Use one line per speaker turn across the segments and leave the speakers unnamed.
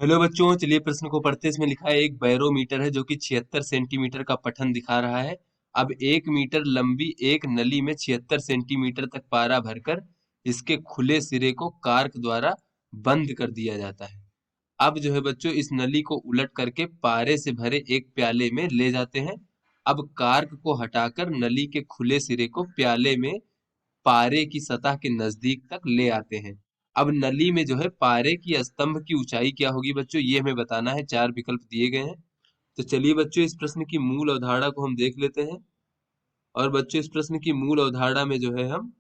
Hello बच्चों, चलिए प्रश्न को पढ़ते हैं। इसमें लिखा है एक बैरोमीटर है जो कि 76 सेंटीमीटर का पठन दिखा रहा है। अब 1 मीटर लंबी एक नली में 76 सेंटीमीटर तक पारा भरकर इसके खुले सिरे को कार्क द्वारा बंद कर दिया जाता है। अब जो है बच्चों, इस नली को उलट करके पारे से भरे एक प्याले में ले जाते हैं। अब कार्क को हटाकर नली के खुले सिरे को प्याले में पारे की सतह के नजदीक तक ले आते हैं। अब नली में जो है पारे की स्तंभ की ऊंचाई क्या होगी बच्चों, ये हमें बताना है। 4 विकल्प दिए गए हैं। तो चलिए बच्चों, इस प्रश्न की मूल अवधारणा को हम देख लेते हैं। और बच्चों, इस प्रश्न की मूल अवधारणा में जो है हम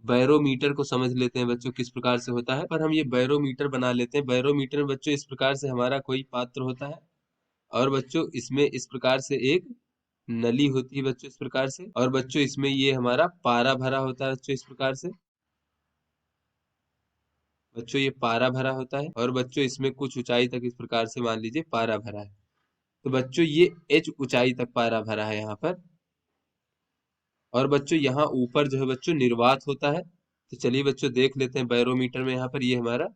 बैरोमीटर को समझ लेते हैं बच्चों, किस प्रकार से होता है। पर हम ये बैरोमीटर बना लेते हैं। बैरोमीटर में बच्चों इस प्रकार से हमारा कोई पात्र होता है, और बच्चों इसमें इस प्रकार से एक नली होती है बच्चों, इस प्रकार से। और बच्चों इसमें ये हमारा पारा भरा होता है बच्चों, इस प्रकार से। बच्चों ये पारा भरा होता है, और बच्चों इसमें कुछ ऊंचाई तक इस प्रकार से मान लीजिए पारा भरा है। तो बच्चों ये एच ऊंचाई तक पारा भरा है यहाँ पर। और बच्चों यहाँ ऊपर जो है बच्चों निर्वात होता है। तो चलिए बच्चों देख लेते हैं बैरोमीटर में। यहाँ पर ये हमारा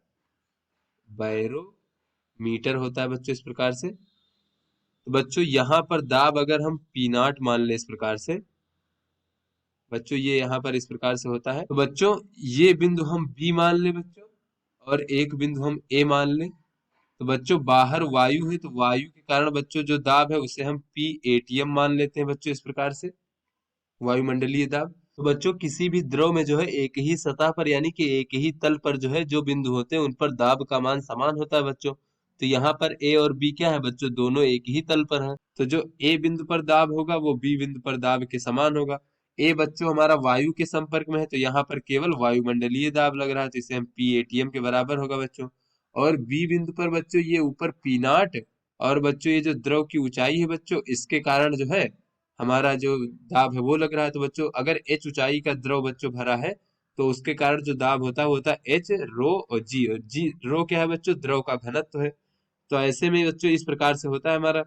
बैरोमीटर होता है बच्चों, इस प्रकार से। तो बच्चों यहाँ पर दाब अगर हम पी नॉट मान ले इस प्रकार से, बच्चों ये यहाँ पर इस प्रकार से होता है। तो बच्चों ये बिंदु हम बी मान ले बच्चों, और एक बिंदु हम ए मान ले। तो बच्चों बाहर वायु है, तो वायु के कारण बच्चों जो दाब है उसे हम पी एटीएम मान लेते हैं बच्चों, इस प्रकार से। वायुमंडलीय दाब। तो बच्चों किसी भी द्रव में जो है एक ही सतह पर यानी कि एक ही तल पर जो है जो बिंदु होते हैं उन पर दाब का मान समान होता है बच्चों। तो यहाँ पर ए और बी क्या है बच्चों, दोनों एक ही तल पर हैं। तो जो ए बिंदु पर दाब होगा वो बी बिंदु पर दाब के समान होगा। ए बच्चों हमारा वायु के संपर्क में है, तो यहाँ पर केवल वायुमंडलीय दाब लग रहा है, तो इसे हम पी एटीएम के बराबर होगा बच्चों। और बी बिंदु पर बच्चों ये ऊपर पी नॉट, और बच्चों ये जो द्रव की ऊंचाई है बच्चों, इसके कारण जो है हमारा जो दाब है वो लग रहा है। तो बच्चों अगर एच ऊंचाई का द्रव बच्चों भरा है, तो उसके कारण जो दाब होता है वो होता है एच रो और जी। और जी रो क्या है बच्चों, द्रव का घनत्व है। तो ऐसे में बच्चों इस प्रकार से होता है हमारा।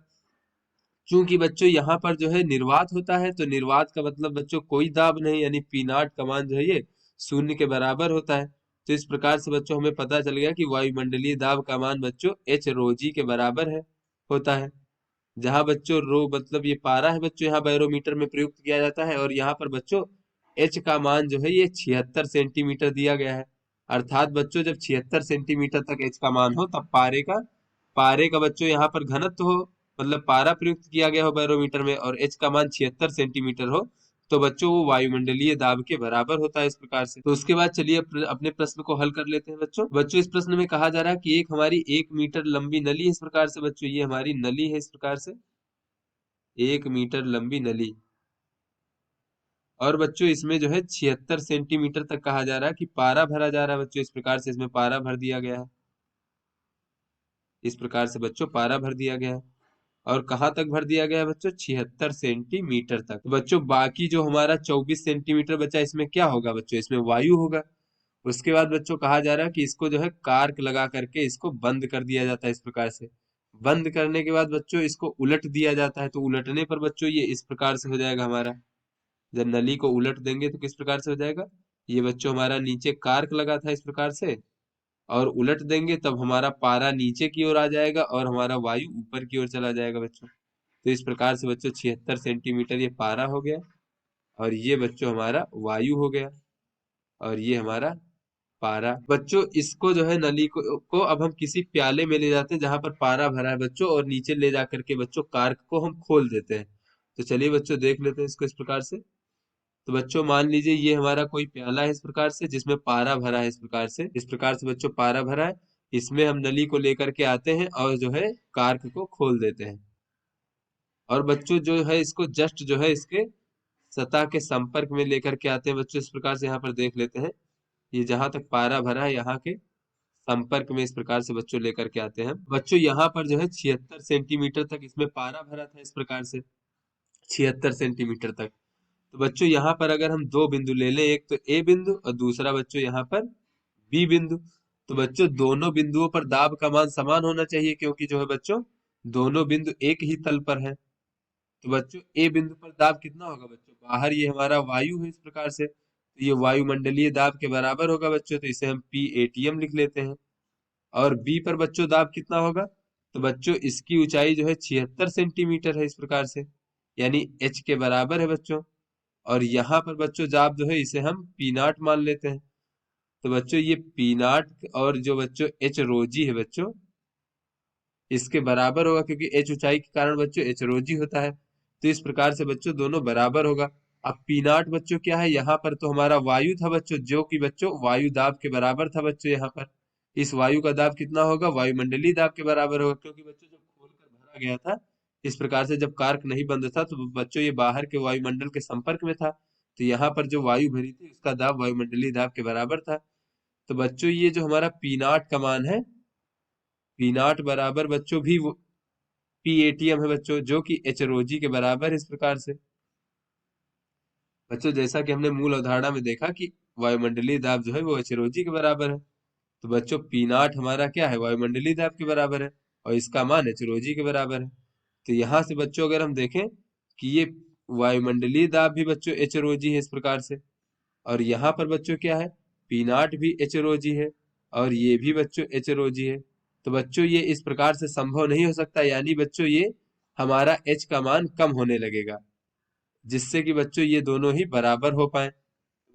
चूंकि बच्चों यहाँ पर जो है निर्वात होता है, तो निर्वात का मतलब बच्चों कोई दाब नहीं, यानी पी नॉट का मान जो है ये शून्य के बराबर होता है। तो इस प्रकार से बच्चों हमें पता चल गया कि वायुमंडलीय दाब का मान बच्चों एच रो जी के बराबर है, होता है। जहां बच्चों रो मतलब ये पारा है बच्चों, यहाँ बैरोमीटर में प्रयुक्त किया जाता है। और यहाँ पर बच्चों एच का मान जो है ये 76 सेंटीमीटर दिया गया है। अर्थात बच्चों जब 76 सेंटीमीटर तक एच का मान हो, तब पारे का बच्चों यहाँ पर घनत्व हो, मतलब पारा प्रयुक्त किया गया हो बैरोमीटर में, और एच का मान 76 सेंटीमीटर हो, तो बच्चों वो वायुमंडलीय दाब के बराबर होता है, इस प्रकार से। तो उसके बाद चलिए अपने प्रश्न को हल कर लेते हैं बच्चों। बच्चों इस प्रश्न में कहा जा रहा है कि एक हमारी 1 मीटर लंबी नली है, इस प्रकार से बच्चों ये हमारी नली है, इस प्रकार से 1 मीटर लंबी नली। और बच्चों इसमें जो है 76 सेंटीमीटर तक कहा जा रहा है कि पारा भरा जा रहा है बच्चों, इस प्रकार से इसमें पारा भर दिया गया है। इस प्रकार से बच्चों पारा भर दिया गया है। और कहाँ तक भर दिया गया है बच्चों, 76 सेंटीमीटर तक। तो बच्चों बाकी जो हमारा 24 सेंटीमीटर बचा, इसमें क्या होगा बच्चों, इसमें वायु होगा। उसके बाद बच्चों कहा जा रहा है कि इसको जो है कार्क लगा करके इसको बंद कर दिया जाता है, इस प्रकार से। बंद करने के बाद बच्चों इसको उलट दिया जाता है। तो उलटने पर बच्चों ये इस प्रकार से हो जाएगा हमारा। जब नली को उलट देंगे तो किस प्रकार से हो जाएगा, ये बच्चों हमारा नीचे कार्क लगा था इस प्रकार से, और उलट देंगे तब हमारा पारा नीचे की ओर आ जाएगा और हमारा वायु ऊपर की ओर चला जाएगा बच्चों। तो इस प्रकार से बच्चों 76 सेंटीमीटर ये पारा हो गया, और ये बच्चों हमारा वायु हो गया, और ये हमारा पारा। बच्चों इसको जो है नली को अब हम किसी प्याले में ले जाते हैं जहां पर पारा भरा है बच्चों, और नीचे ले जा करके बच्चों कार्क को हम खोल देते हैं। तो चलिए बच्चों देख लेते हैं इसको इस प्रकार से। तो बच्चों मान लीजिए ये हमारा कोई प्याला है इस प्रकार से, जिसमें पारा भरा है इस प्रकार से बच्चों पारा भरा है। इसमें हम नली को लेकर के आते हैं और जो है कार्क को खोल देते हैं। और बच्चों जो है इसको जस्ट जो है इसके सतह के संपर्क में लेकर के आते हैं बच्चों, इस प्रकार से यहाँ पर देख लेते हैं। ये जहां तक पारा भरा है यहाँ के संपर्क में इस प्रकार से बच्चों लेकर के आते हैं बच्चों। यहाँ पर जो है 76 सेंटीमीटर तक इसमें पारा भरा था, इस प्रकार से 76 सेंटीमीटर तक। तो बच्चों यहाँ पर अगर हम दो बिंदु ले लें, एक तो ए बिंदु और दूसरा बच्चों यहाँ पर बी बिंदु। तो बच्चों दोनों बिंदुओं पर दाब का मान समान होना चाहिए, क्योंकि जो है बच्चों दोनों बिंदु एक ही तल पर है। तो बच्चों ए बिंदु पर दाब कितना होगा बच्चों, बाहर ये हमारा वायु है इस प्रकार से, तो ये वायुमंडलीय दाब के बराबर होगा बच्चों। तो इसे हम पी एटीएम लिख लेते हैं। और बी पर बच्चों दाब कितना होगा? तो बच्चों इसकी ऊंचाई जो है 76 सेंटीमीटर है इस प्रकार से, यानी एच के बराबर है बच्चों। और यहाँ पर बच्चों दाब जो है इसे हम पी नॉट मान लेते हैं। तो बच्चों ये पी नॉट और जो बच्चों एच रोजी है बच्चों इसके बराबर होगा, क्योंकि एच ऊंचाई के कारण बच्चों एच रोजी होता है। तो इस प्रकार से बच्चों दोनों बराबर होगा। अब पी नॉट बच्चों क्या है? यहाँ पर तो हमारा वायु था बच्चों, जो कि बच्चों वायु दाब के बराबर था बच्चों। यहाँ पर इस वायु का दाब कितना होगा? वायुमंडलीय दाब के बराबर होगा, क्योंकि बच्चों जब खोलकर भरा गया था इस प्रकार से, जब कार्क नहीं बंद था, तो बच्चों ये बाहर के वायुमंडल के संपर्क में था। तो यहाँ पर जो वायु भरी थी उसका दाब वायुमंडलीय दाब के बराबर था। तो बच्चों ये जो हमारा पी नॉट का मान है, पी नॉट बराबर बच्चों भी पी एटीएम है बच्चों, जो कि एच रोजी के बराबर है इस प्रकार से। बच्चों जैसा कि हमने मूल अवधारणा में देखा कि वायुमंडलीय दाब जो है वो एच रोजी के बराबर है। तो बच्चों पी नॉट हमारा क्या है? वायुमंडलीय दाब के बराबर है, और इसका मान एच रोजी के बराबर है। तो यहाँ से बच्चों अगर हम देखें कि ये वायुमंडलीय दाब भी बच्चों एच रोजी है इस प्रकार से, और यहाँ पर बच्चों क्या है? पी नॉट भी एच रोजी है, और ये भी बच्चों एच रोजी है। तो बच्चों ये इस प्रकार से संभव नहीं हो सकता, यानी बच्चों ये हमारा एच का मान कम होने लगेगा, जिससे कि बच्चों ये दोनों ही बराबर हो पाए।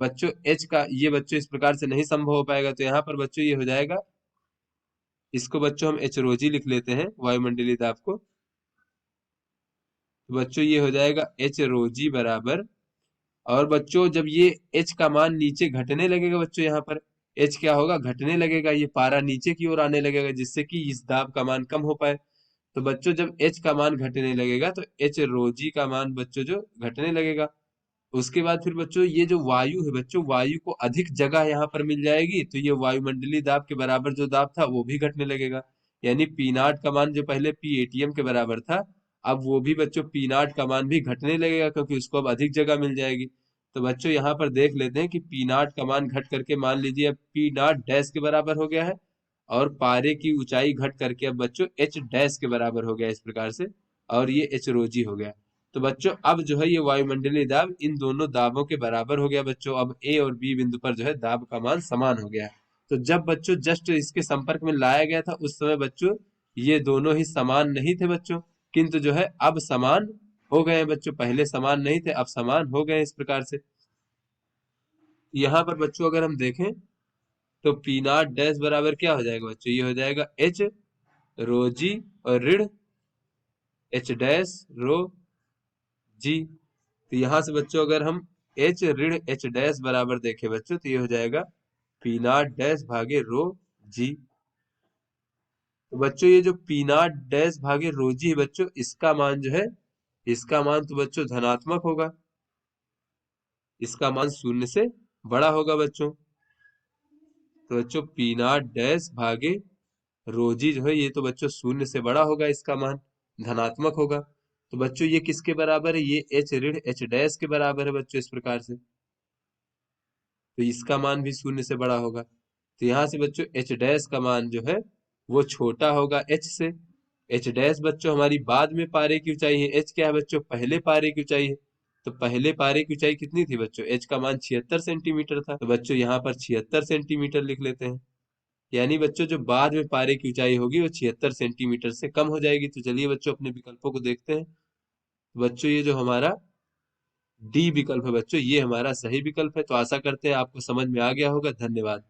बच्चों एच का ये बच्चों इस प्रकार से नहीं संभव हो पाएगा, तो यहाँ पर बच्चों ये हो जाएगा, इसको बच्चों हम एच रोजी लिख लेते हैं वायुमंडलीय दाब को। तो बच्चों ये हो जाएगा एच रोजी बराबर, और बच्चों जब ये एच का मान नीचे घटने लगेगा बच्चों, यहाँ पर एच क्या होगा? घटने लगेगा, ये पारा नीचे की ओर आने लगेगा, जिससे कि इस दाब का मान कम हो पाए। तो बच्चों जब एच का मान घटने लगेगा तो एच रोजी का मान बच्चों जो घटने लगेगा, उसके बाद फिर बच्चों ये जो वायु है बच्चों, वायु को अधिक जगह यहाँ पर मिल जाएगी, तो ये वायुमंडलीय दाब के बराबर जो दाब था वो भी घटने लगेगा। यानी पी नॉट का मान जो पहले पी एटीएम के बराबर था, अब वो भी बच्चों पी नॉट का मान भी घटने लगेगा, क्योंकि उसको अब अधिक जगह मिल जाएगी। तो बच्चों यहाँ पर देख लेते हैं कि पी नॉट का मान घट करके मान लीजिए अब पी नॉट डैश के बराबर हो गया है, और पारे की ऊंचाई घट करके अब बच्चों एच डैश के बराबर हो गया इस प्रकार से, और ये एच रोजी हो गया। तो बच्चों अब जो है ये वायुमंडलीय दाब इन दोनों दाबों के बराबर हो गया बच्चों। अब ए और बी बिंदु पर जो है दाब का मान समान हो गया। तो जब बच्चों जस्ट इसके संपर्क में लाया गया था उस समय बच्चों ये दोनों ही समान नहीं थे बच्चों, किंतु जो है अब समान हो गए हैं बच्चों। पहले समान नहीं थे, अब समान हो गए इस प्रकार से। यहाँ पर बच्चों अगर हम देखें तो पी नॉट डैश बराबर क्या हो जाएगा बच्चों? ये हो जाएगा एच रो जी और ऋण एच डैश रो जी। तो यहाँ से बच्चों अगर हम एच ऋण एच डैश बराबर देखें बच्चों, तो ये हो जाएगा पी नॉट डैश भागे रो जी। तो बच्चों ये जो पी नॉट डैश भागे रो जी है बच्चों, इसका मान जो है, इसका मान तो बच्चों धनात्मक होगा, इसका मान शून्य से बड़ा होगा बच्चों। तो बच्चों पी नॉट डैश भागे रोजी जो है ये तो बच्चों शून्य से बड़ा होगा, इसका मान धनात्मक होगा। तो बच्चों ये किसके बराबर है? ये एच ऋण एच डैश के बराबर है बच्चों इस प्रकार से। तो इसका मान भी शून्य से बड़ा होगा। तो यहाँ से बच्चों एच डैश का मान जो है वो छोटा होगा एच से। एच डैश बच्चों हमारी बाद में पारे की ऊंचाई है, एच क्या है बच्चों? पहले पारे की ऊंचाई है। तो पहले पारे की ऊंचाई कितनी थी बच्चों? एच का मान 76 सेंटीमीटर था, तो बच्चों यहाँ पर 76 सेंटीमीटर लिख लेते हैं। यानी बच्चों जो बाद में पारे की ऊंचाई होगी वो 76 सेंटीमीटर से कम हो जाएगी। तो चलिए बच्चों अपने विकल्पों को देखते हैं। बच्चों ये जो हमारा डी विकल्प है बच्चों, ये हमारा सही विकल्प है। तो आशा करते हैं आपको समझ में आ गया होगा। धन्यवाद।